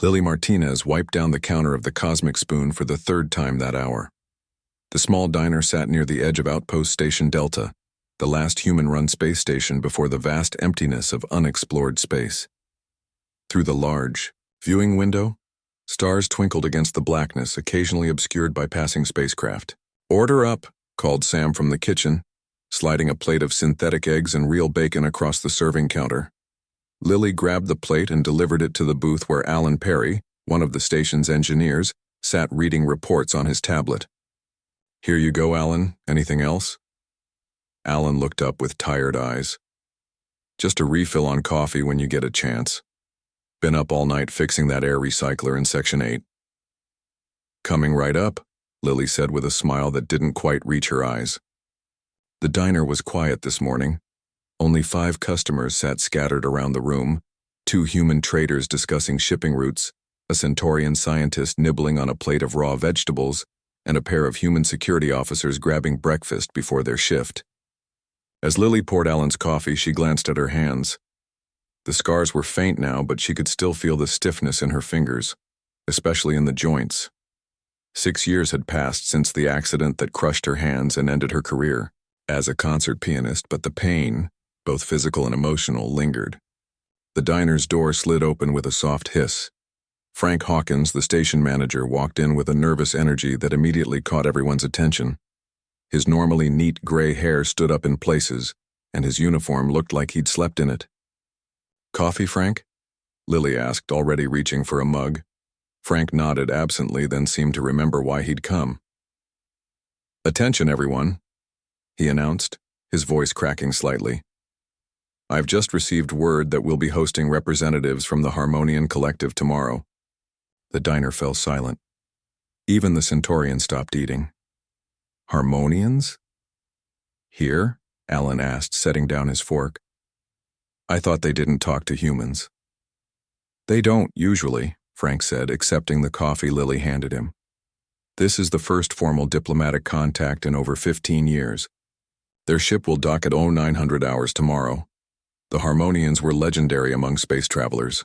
Lily Martinez wiped down the counter of the Cosmic Spoon for the third time that hour. The small diner sat near the edge of Outpost Station Delta, the last human-run space station before the vast emptiness of unexplored space. Through the large viewing window, stars twinkled against the blackness, occasionally obscured by passing spacecraft. "Order up," called Sam from the kitchen, sliding a plate of synthetic eggs and real bacon across the serving counter. Lily grabbed the plate and delivered it to the booth where Alan Perry, one of the station's engineers, sat reading reports on his tablet. "Here you go, Alan. Anything else?" Alan looked up with tired eyes. "Just a refill on coffee when you get a chance. Been up all night fixing that air recycler in Section 8. "Coming right up," Lily said with a smile that didn't quite reach her eyes. The diner was quiet this morning. Only 5 customers sat scattered around the room, 2 human traders discussing shipping routes, a Centaurian scientist nibbling on a plate of raw vegetables, and a pair of human security officers grabbing breakfast before their shift. As Lily poured Alan's coffee, she glanced at her hands. The scars were faint now, but she could still feel the stiffness in her fingers, especially in the joints. 6 years had passed since the accident that crushed her hands and ended her career as a concert pianist, but the pain, both physical and emotional, lingered. The diner's door slid open with a soft hiss. Frank Hawkins, the station manager, walked in with a nervous energy that immediately caught everyone's attention. His normally neat gray hair stood up in places, and his uniform looked like he'd slept in it. "Coffee, Frank?" Lily asked, already reaching for a mug. Frank nodded absently, then seemed to remember why he'd come. "Attention, everyone," he announced, his voice cracking slightly. "I've just received word that we'll be hosting representatives from the Harmonian Collective tomorrow." The diner fell silent. Even the Centaurian stopped eating. "Harmonians? Here?" Alan asked, setting down his fork. "I thought they didn't talk to humans." "They don't, usually," Frank said, accepting the coffee Lily handed him. "This is the first formal diplomatic contact in over 15 years. Their ship will dock at 0900 hours tomorrow. The Harmonians were legendary among space travelers.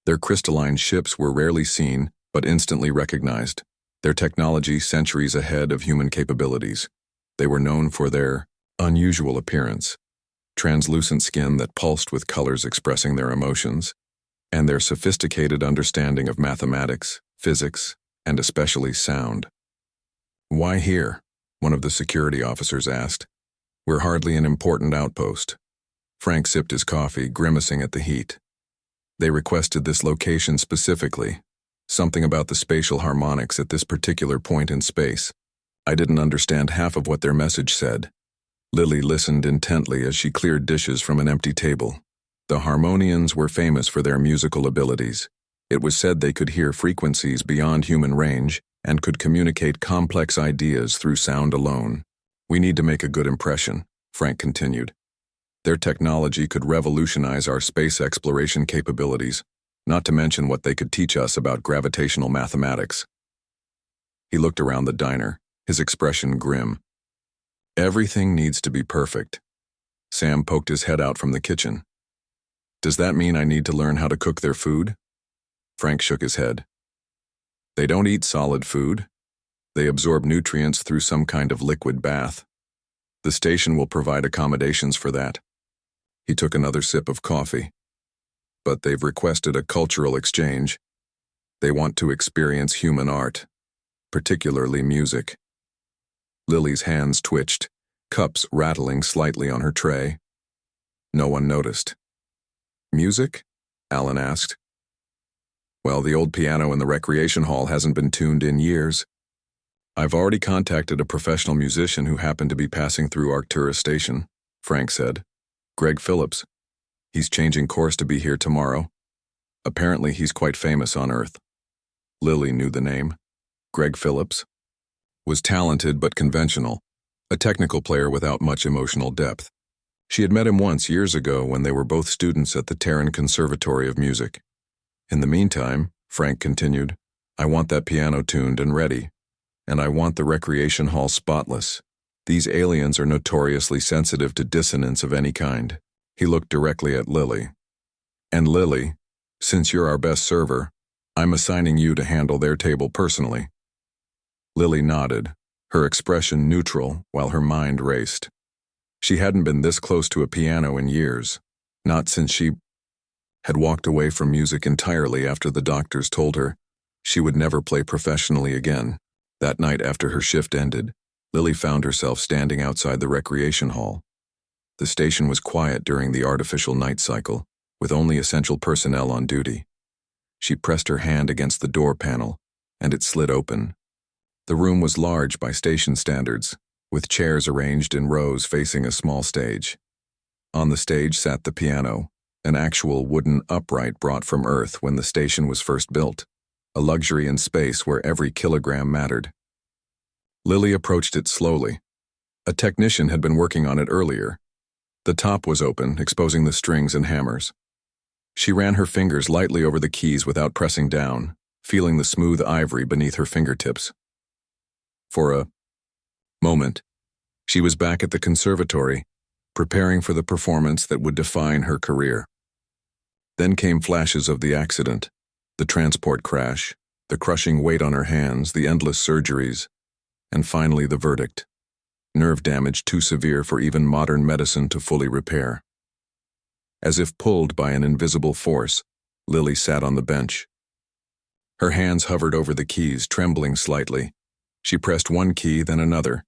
Their crystalline ships were rarely seen, but instantly recognized. Their technology centuries ahead of human capabilities. They were known for their unusual appearance, translucent skin that pulsed with colors expressing their emotions, and their sophisticated understanding of mathematics, physics, and especially sound." "Why here?" one of the security officers asked. "We're hardly an important outpost." Frank sipped his coffee, grimacing at the heat. "They requested this location specifically. Something about the spatial harmonics at this particular point in space. I didn't understand half of what their message said." Lily listened intently as she cleared dishes from an empty table. The Harmonians were famous for their musical abilities. It was said they could hear frequencies beyond human range and could communicate complex ideas through sound alone. "We need to make a good impression," Frank continued. "Their technology could revolutionize our space exploration capabilities, not to mention what they could teach us about gravitational mathematics." He looked around the diner, his expression grim. "Everything needs to be perfect." Sam poked his head out from the kitchen. "Does that mean I need to learn how to cook their food?" Frank shook his head. "They don't eat solid food. They absorb nutrients through some kind of liquid bath. The station will provide accommodations for that." He took another sip of coffee. "But they've requested a cultural exchange. They want to experience human art, particularly music." Lily's hands twitched, cups rattling slightly on her tray. No one noticed. "Music?" Alan asked. "Well, the old piano in the recreation hall hasn't been tuned in years. I've already contacted a professional musician who happened to be passing through Arcturus Station," Frank said. "Greg Phillips. He's changing course to be here tomorrow. Apparently he's quite famous on Earth." Lily knew the name. Greg Phillips was talented but conventional, a technical player without much emotional depth. She had met him once years ago when they were both students at the Terran Conservatory of Music. "In the meantime," Frank continued, "I want that piano tuned and ready, and I want the recreation hall spotless. These aliens are notoriously sensitive to dissonance of any kind." He looked directly at Lily. "And Lily, since you're our best server, I'm assigning you to handle their table personally. Lily nodded, her expression neutral while her mind raced. She hadn't been this close to a piano in years, not since she had walked away from music entirely after the doctors told her she would never play professionally again. That night after her shift ended, Lily found herself standing outside the recreation hall. The station was quiet during the artificial night cycle, with only essential personnel on duty. She pressed her hand against the door panel, and it slid open. The room was large by station standards, with chairs arranged in rows facing a small stage. On the stage sat the piano, an actual wooden upright brought from Earth when the station was first built, a luxury in space where every kilogram mattered. Lily approached it slowly. A technician had been working on it earlier. The top was open, exposing the strings and hammers. She ran her fingers lightly over the keys without pressing down, feeling the smooth ivory beneath her fingertips. For a moment, she was back at the conservatory, preparing for the performance that would define her career. Then came flashes of the accident, the transport crash, the crushing weight on her hands, the endless surgeries, and finally the verdict: nerve damage too severe for even modern medicine to fully repair. As if pulled by an invisible force, Lily sat on the bench. Her hands hovered over the keys, trembling slightly. She pressed one key, then another.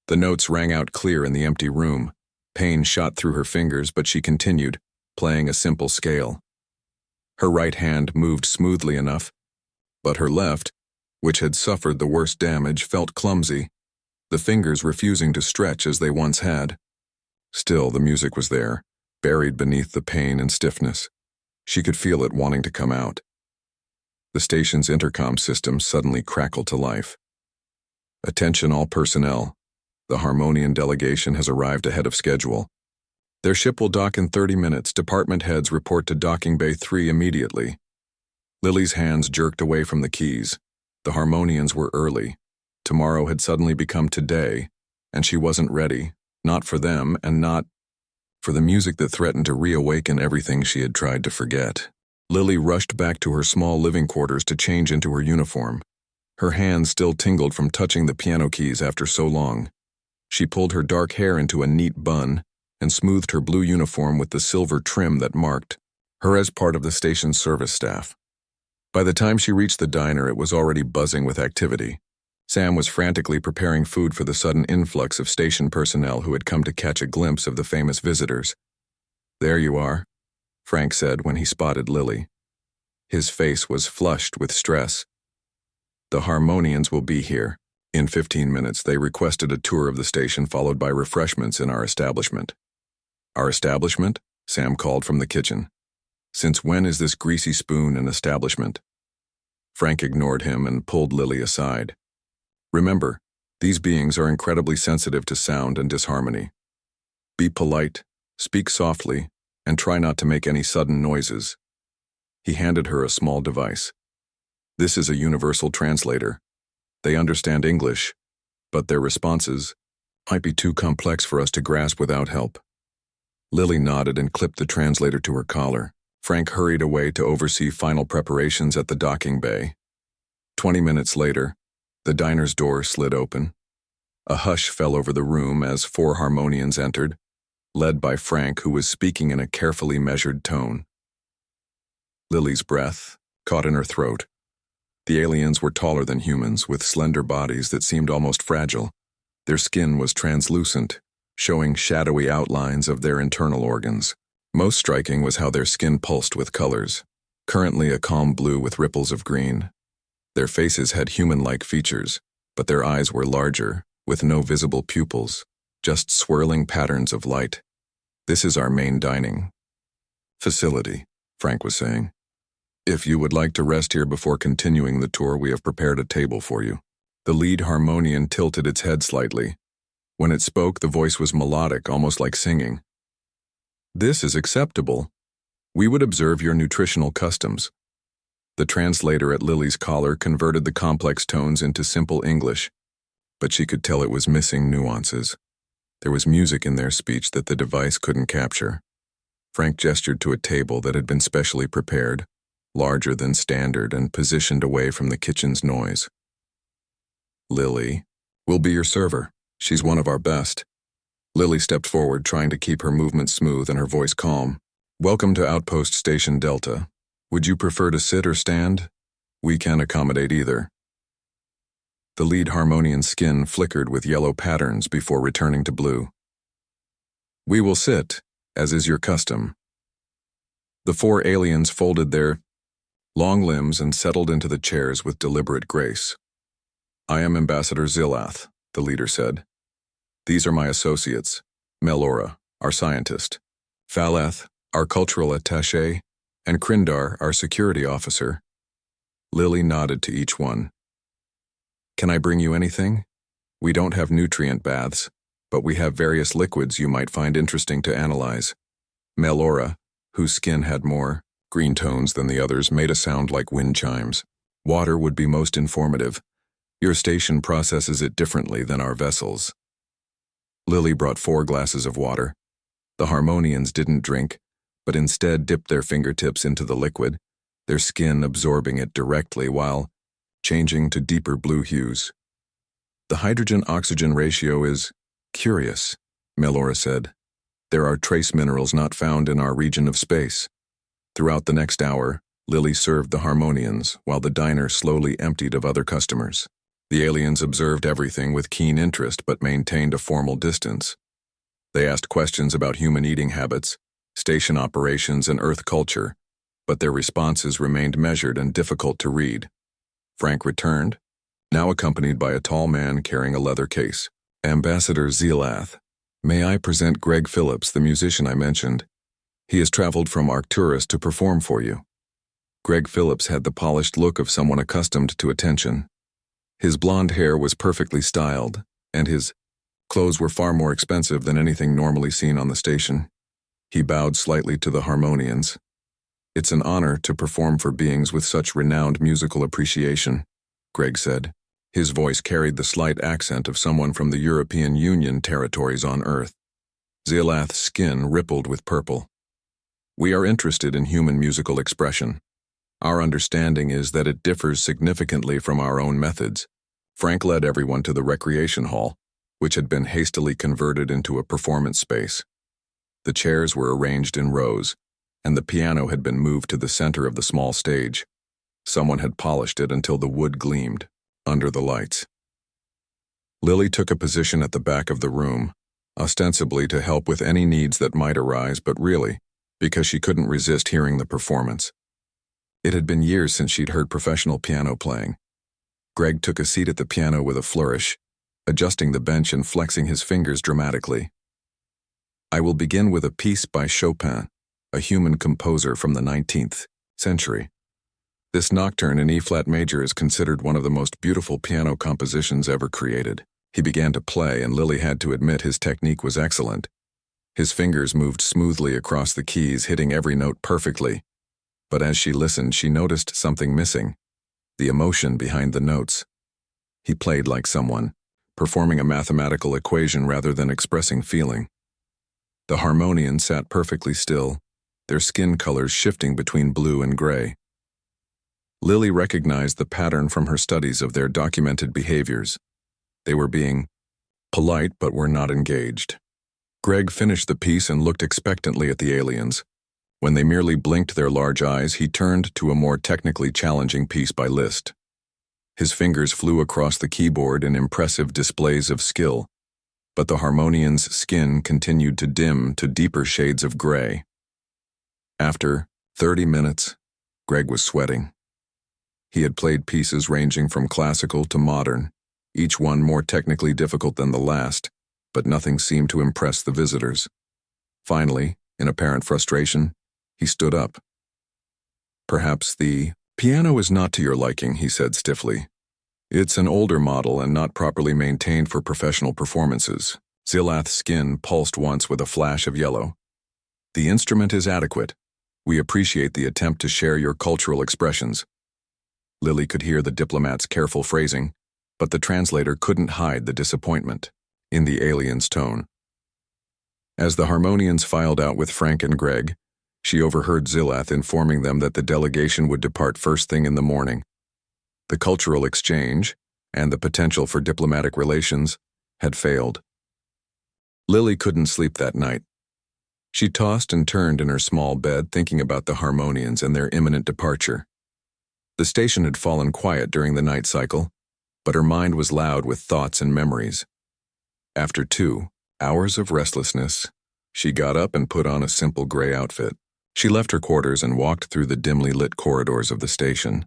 The notes rang out clear in the empty room. Pain shot through her fingers, but she continued, playing a simple scale. Her right hand moved smoothly enough, but her left, which had suffered the worst damage, felt clumsy, the fingers refusing to stretch as they once had. Still, the music was there, buried beneath the pain and stiffness. She could feel it wanting to come out. The station's intercom system suddenly crackled to life. Attention all personnel. The Harmonian delegation has arrived ahead of schedule. Their ship will dock in 30 minutes. Department heads report to Docking Bay 3 immediately. Lily's hands jerked away from the keys. The Harmonians were early. Tomorrow had suddenly become today, and she wasn't ready, not for them and not for the music that threatened to reawaken everything she had tried to forget. Lily rushed back to her small living quarters to change into her uniform. Her hands still tingled from touching the piano keys after so long. She pulled her dark hair into a neat bun and smoothed her blue uniform with the silver trim that marked her as part of the station's service staff. By the time she reached the diner, it was already buzzing with activity. Sam was frantically preparing food for the sudden influx of station personnel who had come to catch a glimpse of the famous visitors. "There you are," Frank said when he spotted Lily. His face was flushed with stress. "The Harmonians will be here. In 15 minutes, they requested a tour of the station followed by refreshments in our establishment." "Our establishment?" Sam called from the kitchen. "Since when is this greasy spoon an establishment?" Frank ignored him and pulled Lily aside. "Remember, these beings are incredibly sensitive to sound and disharmony. Be polite, speak softly, and try not to make any sudden noises." He handed her a small device. "This is a universal translator. They understand English, but their responses might be too complex for us to grasp without help." Lily nodded and clipped the translator to her collar. Frank hurried away to oversee final preparations at the docking bay. 20 minutes later, the diner's door slid open. A hush fell over the room as 4 Harmonians entered, led by Frank, who was speaking in a carefully measured tone. Lily's breath caught in her throat. The aliens were taller than humans, with slender bodies that seemed almost fragile. Their skin was translucent, showing shadowy outlines of their internal organs. Most striking was how their skin pulsed with colors, currently a calm blue with ripples of green. Their faces had human-like features, but their eyes were larger, with no visible pupils, just swirling patterns of light. "This is our main dining facility," Frank was saying. "If you would like to rest here before continuing the tour, we have prepared a table for you." The lead Harmonian tilted its head slightly. When it spoke, the voice was melodic, almost like singing. "This is acceptable. We would observe your nutritional customs." The translator at Lily's collar converted the complex tones into simple English, but she could tell it was missing nuances. There was music in their speech that the device couldn't capture. Frank gestured to a table that had been specially prepared, larger than standard and positioned away from the kitchen's noise. Lily, we'll be your server. She's one of our best. Lily stepped forward, trying to keep her movements smooth and her voice calm. Welcome to Outpost Station Delta. Would you prefer to sit or stand? We can accommodate either. The lead harmonian's skin flickered with yellow patterns before returning to blue. We will sit, as is your custom. The four aliens folded their long limbs and settled into the chairs with deliberate grace. I am Ambassador Zilath, the leader said. These are my associates, Melora, our scientist, Falath, our cultural attaché, and Krindar, our security officer. Lily nodded to each one. Can I bring you anything? We don't have nutrient baths, but we have various liquids you might find interesting to analyze. Melora, whose skin had more green tones than the others, made a sound like wind chimes. Water would be most informative. Your station processes it differently than our vessels. Lily brought 4 glasses of water. The harmonians didn't drink, but instead dipped their fingertips into the liquid, their skin absorbing it directly while changing to deeper blue hues. The hydrogen-oxygen ratio is curious, Melora said. There are trace minerals not found in our region of space. Throughout the next hour, Lily served the harmonians while the diner slowly emptied of other customers. The aliens observed everything with keen interest but maintained a formal distance. They asked questions about human eating habits, station operations, and Earth culture, but their responses remained measured and difficult to read. Frank returned, now accompanied by a tall man carrying a leather case. Ambassador Zilath, may I present Greg Phillips, the musician I mentioned. He has traveled from Arcturus to perform for you. Greg Phillips had the polished look of someone accustomed to attention. His blonde hair was perfectly styled, and his clothes were far more expensive than anything normally seen on the station. He bowed slightly to the harmonians. It's an honor to perform for beings with such renowned musical appreciation, Greg said. His voice carried the slight accent of someone from the European Union territories on Earth. Zilath's skin rippled with purple. We are interested in human musical expression. Our understanding is that it differs significantly from our own methods. Frank led everyone to the recreation hall, which had been hastily converted into a performance space. The chairs were arranged in rows, and the piano had been moved to the center of the small stage. Someone had polished it until the wood gleamed under the lights. Lily took a position at the back of the room, ostensibly to help with any needs that might arise, but really, because she couldn't resist hearing the performance. It had been years since she'd heard professional piano playing. Greg took a seat at the piano with a flourish, adjusting the bench and flexing his fingers dramatically. I will begin with a piece by Chopin, a human composer from the 19th century. This nocturne in E-flat major is considered one of the most beautiful piano compositions ever created. He began to play, and Lily had to admit his technique was excellent. His fingers moved smoothly across the keys, hitting every note perfectly. But as she listened, she noticed something missing: the emotion behind the notes. He played like someone, performing a mathematical equation rather than expressing feeling. The harmonians sat perfectly still, their skin colors shifting between blue and gray. Lily recognized the pattern from her studies of their documented behaviors. They were being polite but were not engaged. Greg finished the piece and looked expectantly at the aliens. When they merely blinked their large eyes, he turned to a more technically challenging piece by Liszt. His fingers flew across the keyboard in impressive displays of skill, but the harmonian's skin continued to dim to deeper shades of gray. After 30 minutes, Greg was sweating. He had played pieces ranging from classical to modern, each one more technically difficult than the last, but nothing seemed to impress the visitors. Finally, in apparent frustration, he stood up. Perhaps the piano is not to your liking, he said stiffly. It's an older model and not properly maintained for professional performances. Zilath's skin pulsed once with a flash of yellow. The instrument is adequate. We appreciate the attempt to share your cultural expressions. Lily could hear the diplomat's careful phrasing, but the translator couldn't hide the disappointment in the alien's tone. As the harmonians filed out with Frank and Greg, She overheard Zilath informing them that the delegation would depart first thing in the morning. The cultural exchange, and the potential for diplomatic relations, had failed. Lily couldn't sleep that night. She tossed and turned in her small bed thinking about the Harmonians and their imminent departure. The station had fallen quiet during the night cycle, but her mind was loud with thoughts and memories. After 2 hours of restlessness, she got up and put on a simple gray outfit. She left her quarters and walked through the dimly lit corridors of the station.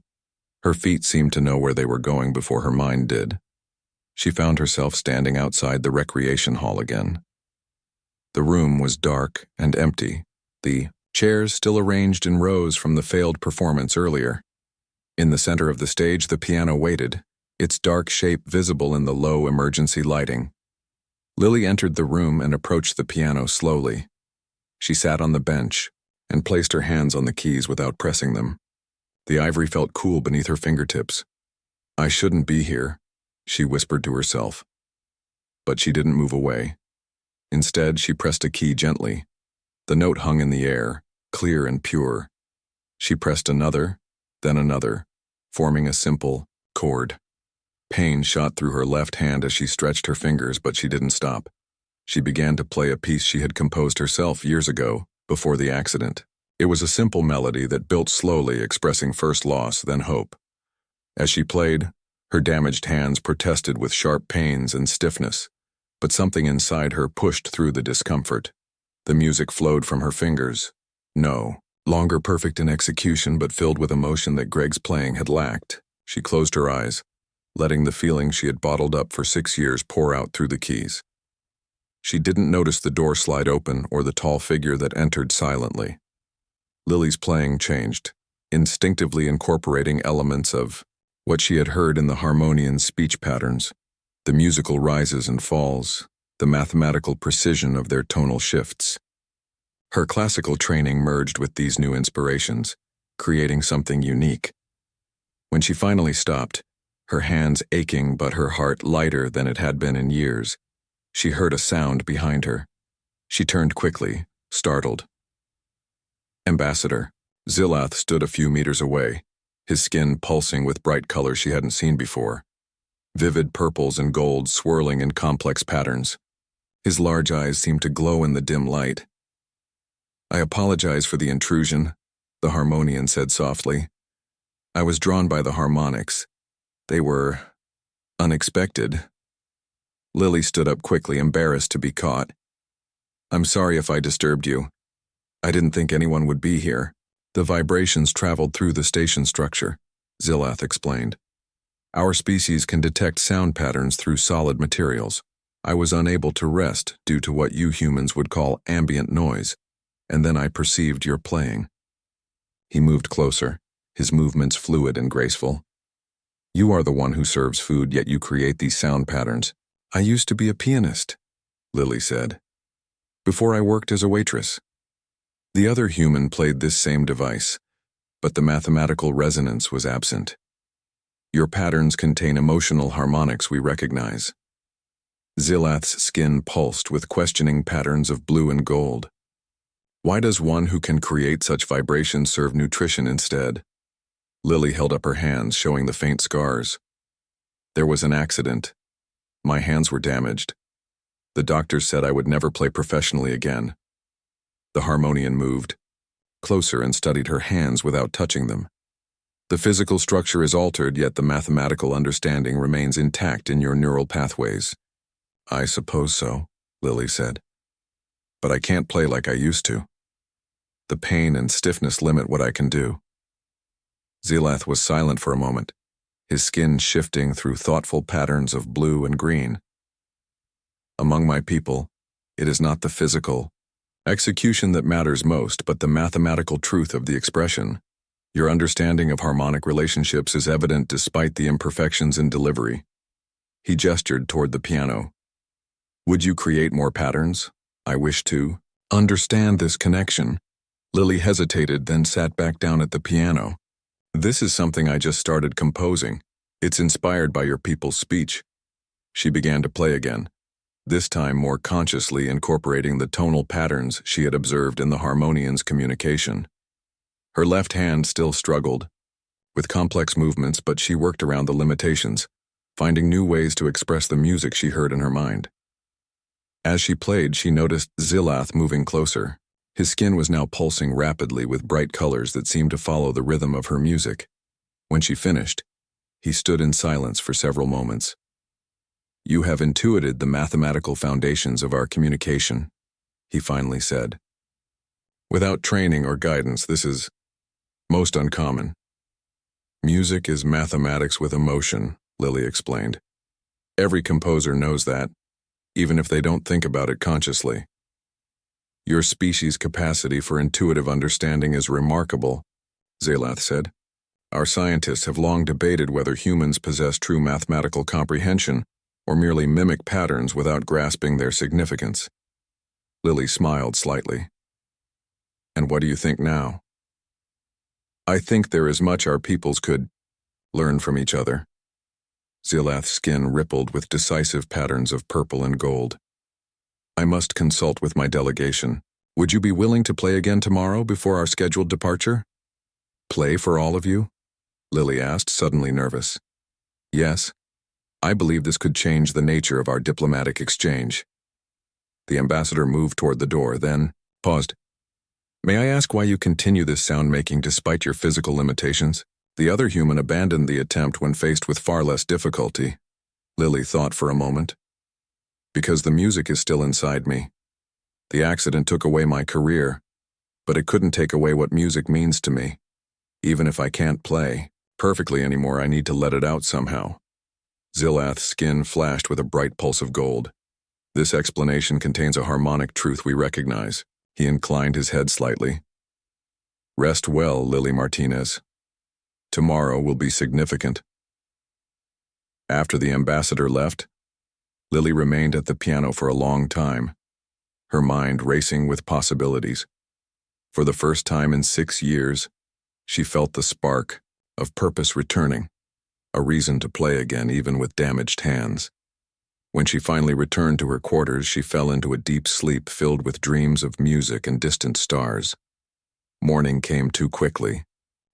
Her feet seemed to know where they were going before her mind did. She found herself standing outside the recreation hall again. The room was dark and empty, the chairs still arranged in rows from the failed performance earlier. In the center of the stage, the piano waited, its dark shape visible in the low emergency lighting. Lily entered the room and approached the piano slowly. She sat on the bench and placed her hands on the keys without pressing them. The ivory felt cool beneath her fingertips. "I shouldn't be here," she whispered to herself. But she didn't move away. Instead, she pressed a key gently. The note hung in the air, clear and pure. She pressed another, then another, forming a simple chord. Pain shot through her left hand as she stretched her fingers, but she didn't stop. She began to play a piece she had composed herself years ago, before the accident. It was a simple melody that built slowly, expressing first loss, then hope. As she played, her damaged hands protested with sharp pains and stiffness, but something inside her pushed through the discomfort. The music flowed from her fingers. No longer perfect in execution, but filled with emotion that Greg's playing had lacked. She closed her eyes, letting the feeling she had bottled up for 6 years pour out through the keys. She didn't notice the door slide open or the tall figure that entered silently. Lily's playing changed, instinctively incorporating elements of what she had heard in the Harmonian speech patterns, the musical rises and falls, the mathematical precision of their tonal shifts. Her classical training merged with these new inspirations, creating something unique. When she finally stopped, her hands aching but her heart lighter than it had been in years, she heard a sound behind her. She turned quickly, startled. Ambassador Zilath stood a few meters away, his skin pulsing with bright colors she hadn't seen before. Vivid purples and golds swirling in complex patterns. His large eyes seemed to glow in the dim light. "I apologize for the intrusion," the Harmonian said softly. "I was drawn by the harmonics. They were unexpected." Lily stood up quickly, embarrassed to be caught. "I'm sorry if I disturbed you. I didn't think anyone would be here." "The vibrations traveled through the station structure," Zilath explained. "Our species can detect sound patterns through solid materials. I was unable to rest due to what you humans would call ambient noise, and then I perceived your playing." He moved closer, his movements fluid and graceful. "You are the one who serves food, yet you create these sound patterns." "I used to be a pianist," Lily said, "before I worked as a waitress." The other human played this same device, but the mathematical resonance was absent. "Your patterns contain emotional harmonics we recognize." Zilath's skin pulsed with questioning patterns of blue and gold. "Why does one who can create such vibrations serve nutrition instead?" Lily held up her hands, showing the faint scars. "There was an accident. My hands were damaged. The doctors said I would never play professionally again." The Harmonian moved closer and studied her hands without touching them. "The physical structure is altered, yet the mathematical understanding remains intact in your neural pathways." "I suppose so," Lily said. "But I can't play like I used to. The pain and stiffness limit what I can do." Zilath was silent for a moment, his skin shifting through thoughtful patterns of blue and green. "Among my people, it is not the physical execution that matters most, but the mathematical truth of the expression. Your understanding of harmonic relationships is evident despite the imperfections in delivery." He gestured toward the piano. "Would you create more patterns? I wish to understand this connection." Lily hesitated, then sat back down at the piano. "This is something I just started composing. It's inspired by your people's speech." She began to play again. this time more consciously incorporating the tonal patterns she had observed in the Harmonian's communication. Her left hand still struggled with complex movements, but she worked around the limitations, finding new ways to express the music she heard in her mind. As she played, she noticed Zilath moving closer. His skin was now pulsing rapidly with bright colors that seemed to follow the rhythm of her music. When she finished, he stood in silence for several moments. "You have intuited the mathematical foundations of our communication," he finally said. "Without training or guidance, this is most uncommon." "Music is mathematics with emotion," Lily explained. "Every composer knows that, even if they don't think about it consciously. Your species' capacity for intuitive understanding is remarkable," Zilath said. "Our scientists have long debated whether humans possess true mathematical comprehension or merely mimic patterns without grasping their significance." Lily smiled slightly. "And what do you think now?" "I think there is much our peoples could learn from each other." Zilath's skin rippled with decisive patterns of purple and gold. "I must consult with my delegation. Would you be willing to play again tomorrow before our scheduled departure?" "Play for all of you?" Lily asked, suddenly nervous. "Yes. I believe this could change the nature of our diplomatic exchange." The ambassador moved toward the door, then paused. "May I ask why you continue this sound-making despite your physical limitations?" The other human abandoned the attempt when faced with far less difficulty. Lily thought for a moment. "Because the music is still inside me. The accident took away my career, but it couldn't take away what music means to me. Even if I can't play perfectly anymore, I need to let it out somehow." Zilath's skin flashed with a bright pulse of gold. "This explanation contains a harmonic truth we recognize." He inclined his head slightly. "Rest well, Lily Martinez. Tomorrow will be significant." After the ambassador left, Lily remained at the piano for a long time, her mind racing with possibilities. For the first time in 6 years, she felt the spark of purpose returning, a reason to play again even with damaged hands. When she finally returned to her quarters, she fell into a deep sleep filled with dreams of music and distant stars. Morning came too quickly.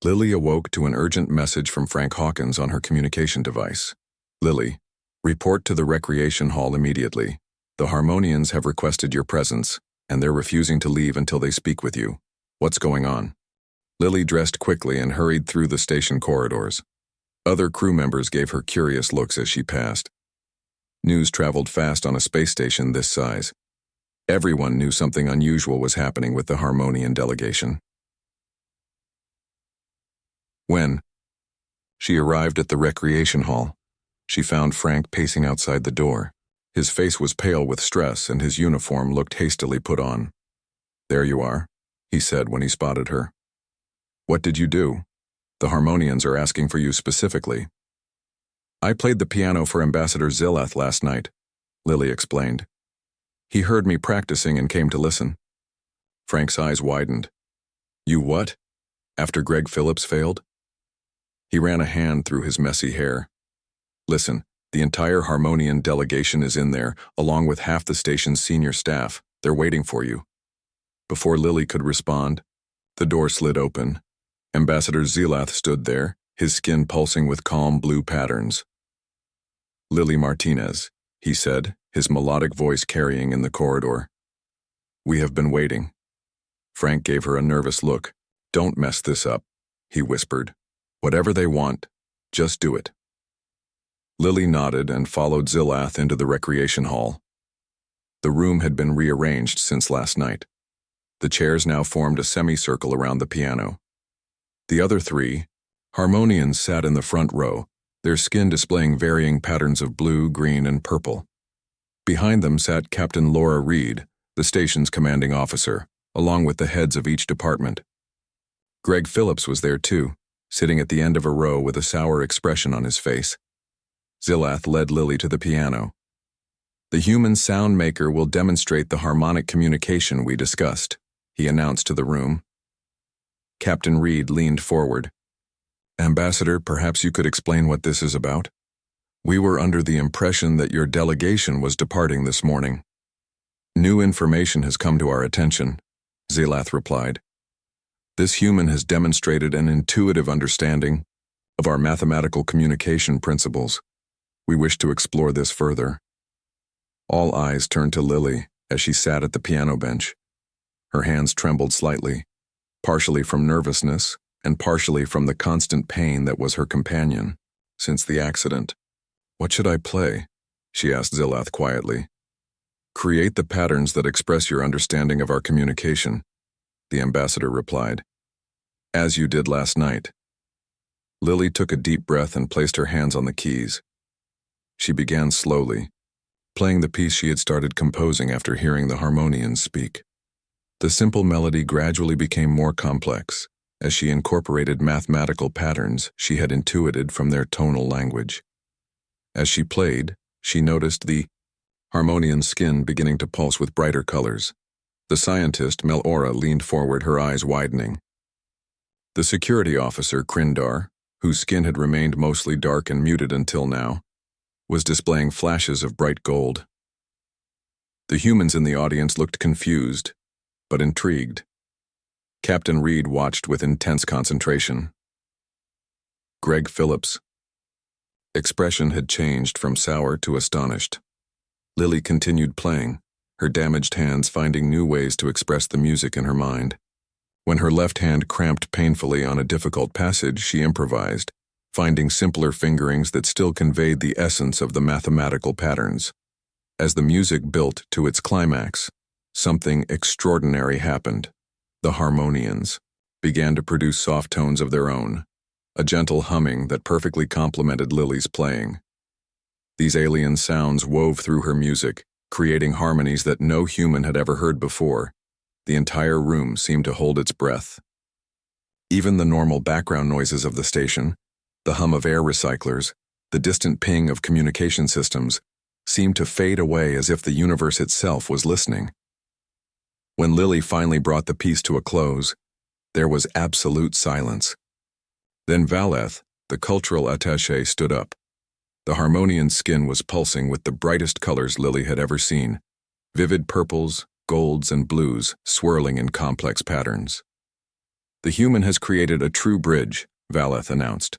Lily awoke to an urgent message from Frank Hawkins on her communication device. "Lily, report to the recreation hall immediately. The Harmonians have requested your presence, and they're refusing to leave until they speak with you. What's going on?" Lily dressed quickly and hurried through the station corridors. Other crew members gave her curious looks as she passed. News traveled fast on a space station this size. Everyone knew something unusual was happening with the Harmonian delegation. When she arrived at the recreation hall, she found Frank pacing outside the door. His face was pale with stress and his uniform looked hastily put on. "There you are," he said when he spotted her. "What did you do? The Harmonians are asking for you specifically." "I played the piano for Ambassador Zilath last night," Lily explained. "He heard me practicing and came to listen." Frank's eyes widened. "You what? After Greg Phillips failed?" He ran a hand through his messy hair. "Listen, the entire Harmonian delegation is in there, along with half the station's senior staff. They're waiting for you." Before Lily could respond, the door slid open. Ambassador Zilath stood there, his skin pulsing with calm blue patterns. "Lily Martinez," he said, his melodic voice carrying in the corridor. "We have been waiting." Frank gave her a nervous look. "Don't mess this up," he whispered. "Whatever they want, just do it." Lily nodded and followed Zilath into the recreation hall. The room had been rearranged since last night. The chairs now formed a semicircle around the piano. The other 3, Harmonians, sat in the front row, their skin displaying varying patterns of blue, green, and purple. Behind them sat Captain Laura Reed, the station's commanding officer, along with the heads of each department. Greg Phillips was there too, sitting at the end of a row with a sour expression on his face. Zilath led Lily to the piano. "The human sound maker will demonstrate the harmonic communication we discussed," he announced to the room. Captain Reed leaned forward. "Ambassador, perhaps you could explain what this is about?" We were under the impression that your delegation was departing this morning. New information has come to our attention, Zelath replied. This human has demonstrated an intuitive understanding of our mathematical communication principles. We wish to explore this further. All eyes turned to Lily as she sat at the piano bench. Her hands trembled slightly, partially from nervousness and partially from the constant pain that was her companion since the accident. What should I play? She asked Zelath quietly. Create the patterns that express your understanding of our communication, the ambassador replied. As you did last night. Lily took a deep breath and placed her hands on the keys. She began slowly, playing the piece she had started composing after hearing the harmonians speak. The simple melody gradually became more complex as she incorporated mathematical patterns she had intuited from their tonal language. As she played, she noticed the harmonian's skin beginning to pulse with brighter colors. The scientist, Melora, leaned forward, her eyes widening. The security officer, Krindar, whose skin had remained mostly dark and muted until now, was displaying flashes of bright gold. The humans in the audience looked confused, but intrigued. Captain Reed watched with intense concentration. Greg Phillips' expression had changed from sour to astonished. Lily continued playing, her damaged hands finding new ways to express the music in her mind. When her left hand cramped painfully on a difficult passage, she improvised, finding simpler fingerings that still conveyed the essence of the mathematical patterns. As the music built to its climax, something extraordinary happened. The harmonians began to produce soft tones of their own, a gentle humming that perfectly complemented Lily's playing. These alien sounds wove through her music, creating harmonies that no human had ever heard before. The entire room seemed to hold its breath. Even the normal background noises of the station, the hum of air recyclers, the distant ping of communication systems, seemed to fade away as if the universe itself was listening. When Lily finally brought the piece to a close, there was absolute silence. Then Valeth, the cultural attaché, stood up. The harmonian's skin was pulsing with the brightest colors Lily had ever seen, vivid purples, golds, and blues swirling in complex patterns. The human has created a true bridge, Valeth announced.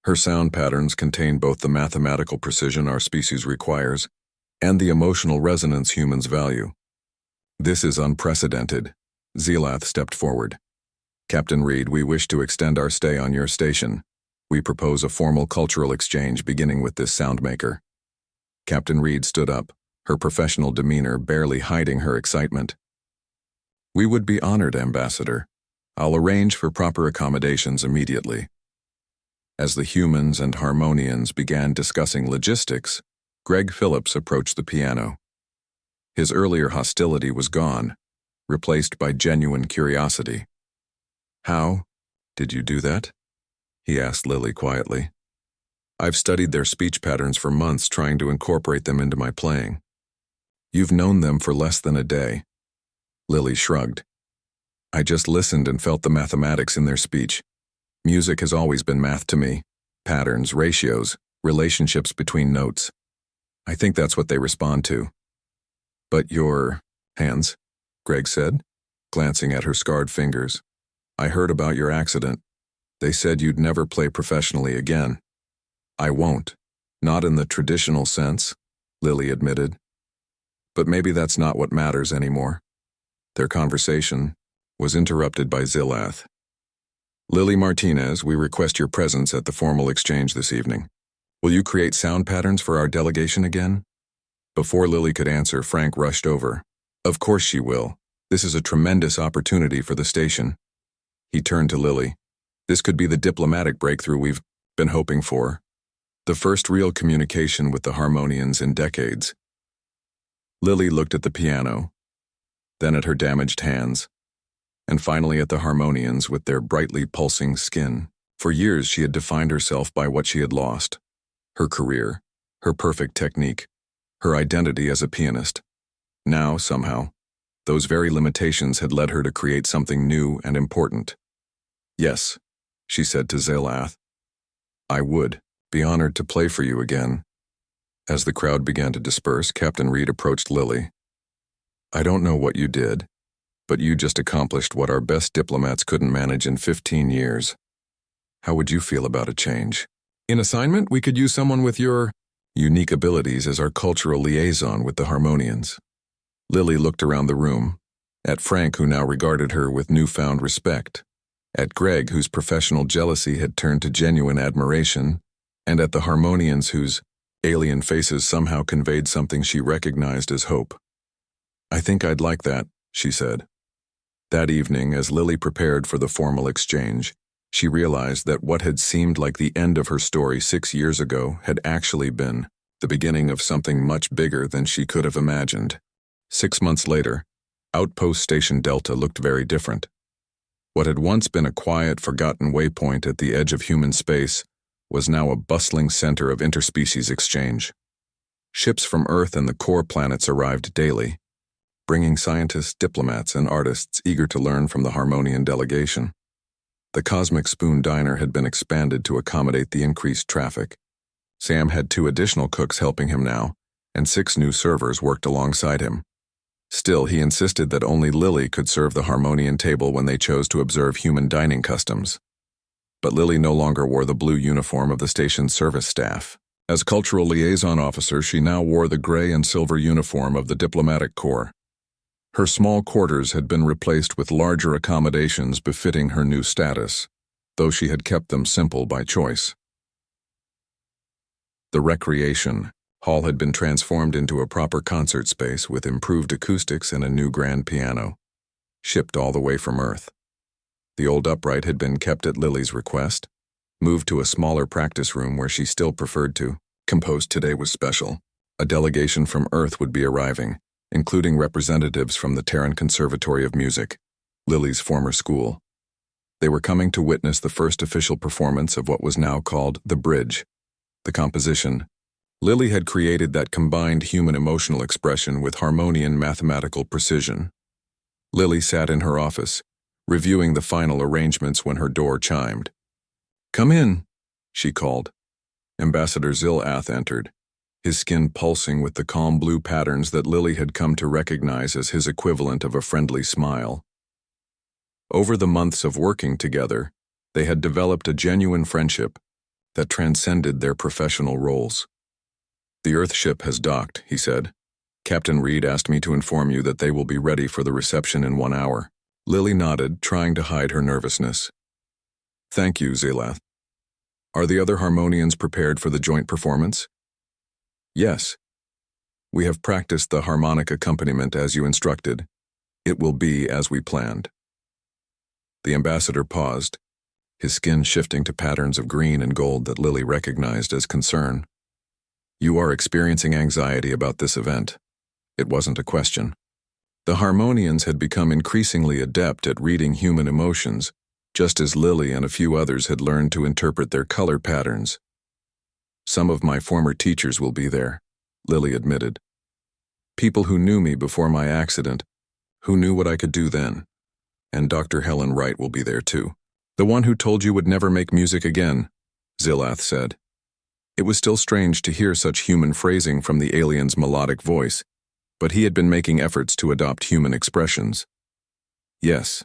Her sound patterns contain both the mathematical precision our species requires and the emotional resonance humans value. This is unprecedented. Zelath stepped forward. Captain Reed, we wish to extend our stay on your station. We propose a formal cultural exchange beginning with this soundmaker. Captain Reed stood up, her professional demeanor barely hiding her excitement. We would be honored, Ambassador. I'll arrange for proper accommodations immediately. As the humans and harmonians began discussing logistics, Greg Phillips approached the piano. His earlier hostility was gone, replaced by genuine curiosity. How did you do that? He asked Lily quietly. I've studied their speech patterns for months, trying to incorporate them into my playing. You've known them for less than a day. Lily shrugged. I just listened and felt the mathematics in their speech. Music has always been math to me. Patterns, ratios, relationships between notes. I think that's what they respond to. But your hands, Greg said, glancing at her scarred fingers. I heard about your accident. They said you'd never play professionally again. I won't. Not in the traditional sense, Lily admitted. But maybe that's not what matters anymore. Their conversation was interrupted by Zelath. Lily Martinez, we request your presence at the formal exchange this evening. Will you create sound patterns for our delegation again? Before Lily could answer, Frank rushed over. Of course she will. This is a tremendous opportunity for the station. He turned to Lily. This could be the diplomatic breakthrough we've been hoping for. The first real communication with the harmonians in decades. Lily looked at the piano, then at her damaged hands, and finally at the harmonians with their brightly pulsing skin. For years she had defined herself by what she had lost. Her career, her perfect technique, her identity as a pianist. Now, somehow, those very limitations had led her to create something new and important. Yes, she said to Zelath. I would be honored to play for you again, As the crowd began to disperse, Captain Reed approached Lily. "I don't know what you did, but you just accomplished what our best diplomats couldn't manage in 15 years. How would you feel about a change? In assignment, we could use someone with your unique abilities as our cultural liaison with the Harmonians." Lily looked around the room, at Frank, who now regarded her with newfound respect, at Greg, whose professional jealousy had turned to genuine admiration, and at the Harmonians, whose alien faces somehow conveyed something she recognized as hope. "I think I'd like that," she said. That evening, as Lily prepared for the formal exchange, she realized that what had seemed like the end of her story 6 years ago had actually been the beginning of something much bigger than she could have imagined. 6 months later, Outpost Station Delta looked very different. What had once been a quiet, forgotten waypoint at the edge of human space was now a bustling center of interspecies exchange. Ships from Earth and the core planets arrived daily, bringing scientists, diplomats, and artists eager to learn from the Harmonian delegation. The Cosmic Spoon Diner had been expanded to accommodate the increased traffic. Sam had 2 additional cooks helping him now, and 6 new servers worked alongside him. Still, he insisted that only Lily could serve the Harmonian table when they chose to observe human dining customs. But Lily no longer wore the blue uniform of the station's service staff. As cultural liaison officer, she now wore the gray and silver uniform of the diplomatic corps. Her small quarters had been replaced with larger accommodations befitting her new status, though she had kept them simple by choice. The recreation hall had been transformed into a proper concert space with improved acoustics and a new grand piano, shipped all the way from Earth. The old upright had been kept at Lily's request, moved to a smaller practice room where she still preferred to compose. Today was special. A delegation from Earth would be arriving, including representatives from the Terran Conservatory of Music, Lily's former school. They were coming to witness the first official performance of what was now called The Bridge. The composition. Lily had created that combined human emotional expression with Harmonian mathematical precision. Lily sat in her office, reviewing the final arrangements when her door chimed. "Come in," she called. Ambassador Zilath entered, his skin pulsing with the calm blue patterns that Lily had come to recognize as his equivalent of a friendly smile. Over the months of working together, they had developed a genuine friendship that transcended their professional roles. "The Earthship has docked," he said. "Captain Reed asked me to inform you that they will be ready for the reception in 1 hour. Lily nodded, trying to hide her nervousness. "Thank you, Zilath. Are the other Harmonians prepared for the joint performance?" "Yes. We have practiced the harmonic accompaniment as you instructed. It will be as we planned." The ambassador paused, his skin shifting to patterns of green and gold that Lily recognized as concern. "You are experiencing anxiety about this event." It wasn't a question. The Harmonians had become increasingly adept at reading human emotions, just as Lily and a few others had learned to interpret their color patterns. "Some of my former teachers will be there," Lily admitted. "People who knew me before my accident, who knew what I could do then. And Dr. Helen Wright will be there too. The one who told you would never make music again," Zilath said. It was still strange to hear such human phrasing from the alien's melodic voice, but he had been making efforts to adopt human expressions. "Yes.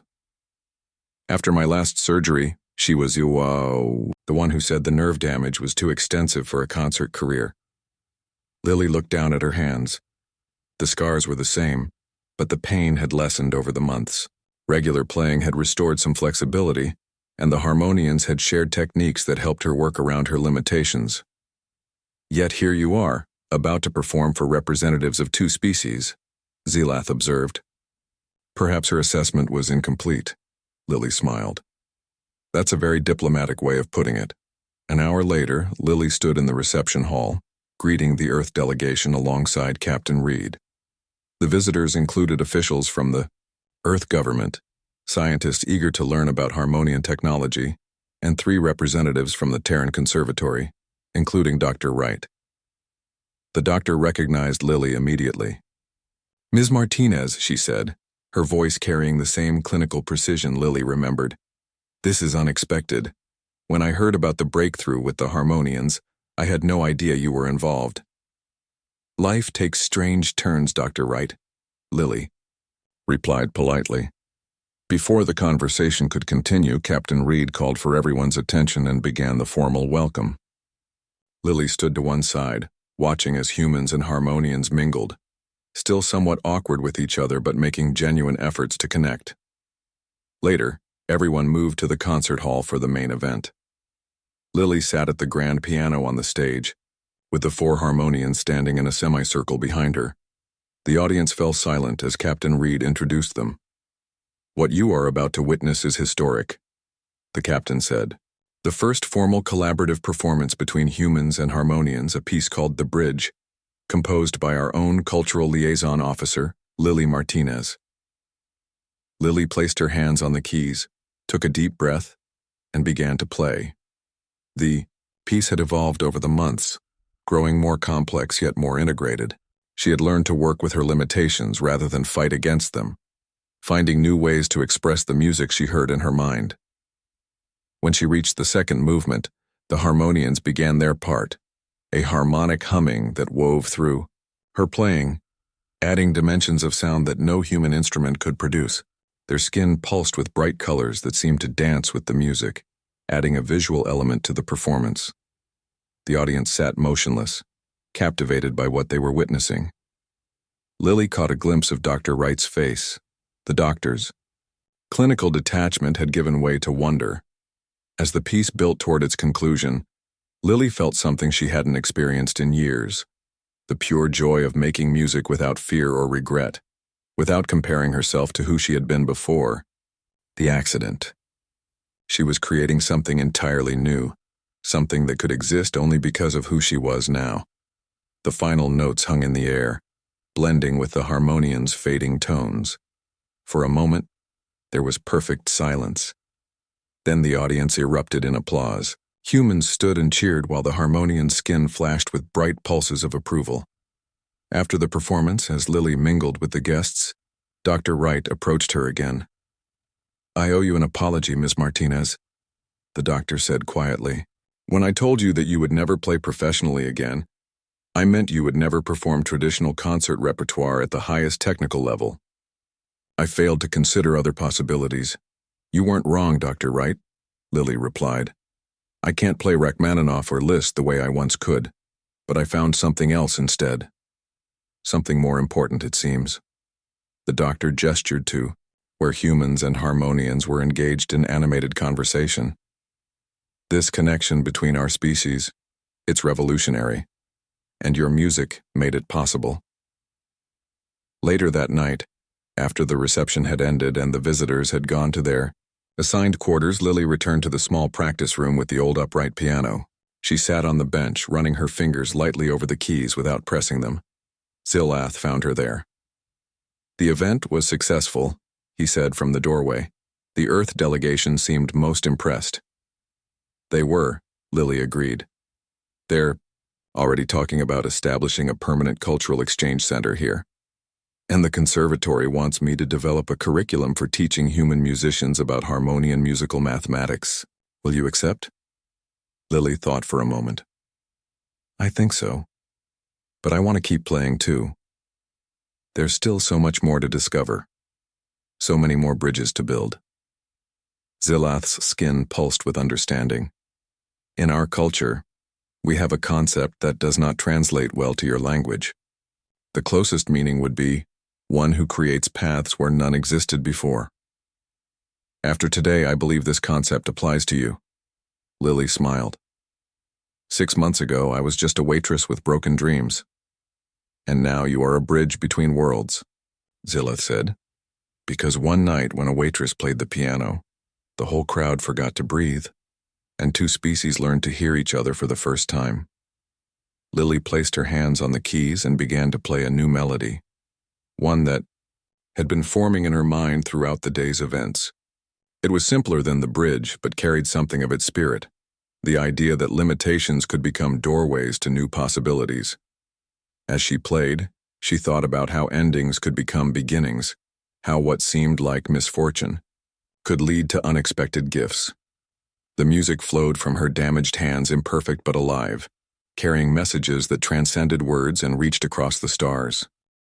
After my last surgery, she was the one who said the nerve damage was too extensive for a concert career." Lily looked down at her hands. The scars were the same, but the pain had lessened over the months. Regular playing had restored some flexibility, and the Harmonians had shared techniques that helped her work around her limitations. "Yet here you are, about to perform for representatives of 2 species, Zilath observed. Perhaps her assessment was incomplete. Lily smiled. That's a very diplomatic way of putting it. An hour later, Lily stood in the reception hall, greeting the Earth delegation alongside Captain Reed. The visitors included officials from the Earth government, scientists eager to learn about Harmonian technology, and 3 representatives from the Terran Conservatory, including Dr. Wright. The doctor recognized Lily immediately. "Ms. Martinez," she said, her voice carrying the same clinical precision Lily remembered. "This is unexpected. When I heard about the breakthrough with the Harmonians, I had no idea you were involved." Life takes strange turns, Dr. Wright. Lily replied politely. Before the conversation could continue, Captain Reed called for everyone's attention and began the formal welcome. Lily stood to one side, watching as humans and Harmonians mingled, still somewhat awkward with each other but making genuine efforts to connect. Later, everyone moved to the concert hall for the main event. Lily sat at the grand piano on the stage, with the 4 Harmonians standing in a semicircle behind her. The audience fell silent as Captain Reed introduced them. "What you are about to witness is historic," the captain said. "The first formal collaborative performance between humans and Harmonians, a piece called The Bridge, composed by our own cultural liaison officer, Lily Martinez." Lily placed her hands on the keys, took a deep breath, and began to play. The piece had evolved over the months, growing more complex yet more integrated. She had learned to work with her limitations rather than fight against them, finding new ways to express the music she heard in her mind. When she reached the second movement, the Harmonians began their part, a harmonic humming that wove through her playing, adding dimensions of sound that no human instrument could produce. Their skin pulsed with bright colors that seemed to dance with the music, adding a visual element to the performance. The audience sat motionless, captivated by what they were witnessing. Lily caught a glimpse of Dr. Wright's face. The doctor's clinical detachment had given way to wonder. As the piece built toward its conclusion, Lily felt something she hadn't experienced in years, the pure joy of making music without fear or regret, without comparing herself to who she had been before. The accident. She was creating something entirely new, something that could exist only because of who she was now. The final notes hung in the air, blending with the Harmonians' fading tones. For a moment, there was perfect silence. Then the audience erupted in applause. Humans stood and cheered while the Harmonians' skin flashed with bright pulses of approval. After the performance, as Lily mingled with the guests, Dr. Wright approached her again. "I owe you an apology, Ms. Martinez," the doctor said quietly. "When I told you that you would never play professionally again, I meant you would never perform traditional concert repertoire at the highest technical level. I failed to consider other possibilities." "You weren't wrong, Dr. Wright," Lily replied. "I can't play Rachmaninoff or Liszt the way I once could, but I found something else instead. Something more important, it seems." The doctor gestured to where humans and Harmonians were engaged in animated conversation. "This connection between our species, it's revolutionary, and your music made it possible." Later that night, after the reception had ended and the visitors had gone to their assigned quarters, Lily returned to the small practice room with the old upright piano. She sat on the bench, running her fingers lightly over the keys without pressing them. Zilath found her there. "The event was successful," he said from the doorway. The Earth delegation seemed most impressed. "They were," Lily agreed. "They're already talking about establishing a permanent cultural exchange center here. And the conservatory wants me to develop a curriculum for teaching human musicians about Harmonian musical mathematics. Will you accept?" Lily thought for a moment. "I think so. But I want to keep playing too. There's still so much more to discover. So many more bridges to build." Zilath's skin pulsed with understanding. "In our culture, we have a concept that does not translate well to your language. The closest meaning would be one who creates paths where none existed before. After today, I believe this concept applies to you." Lily smiled. 6 months ago, I was just a waitress with broken dreams. And now you are a bridge between worlds," Zilath said. "Because one night when a waitress played the piano, the whole crowd forgot to breathe, and 2 species learned to hear each other for the first time." Lily placed her hands on the keys and began to play a new melody, one that had been forming in her mind throughout the day's events. It was simpler than the bridge, but carried something of its spirit, the idea that limitations could become doorways to new possibilities. As she played, she thought about how endings could become beginnings, how what seemed like misfortune could lead to unexpected gifts. The music flowed from her damaged hands, imperfect but alive, carrying messages that transcended words and reached across the stars.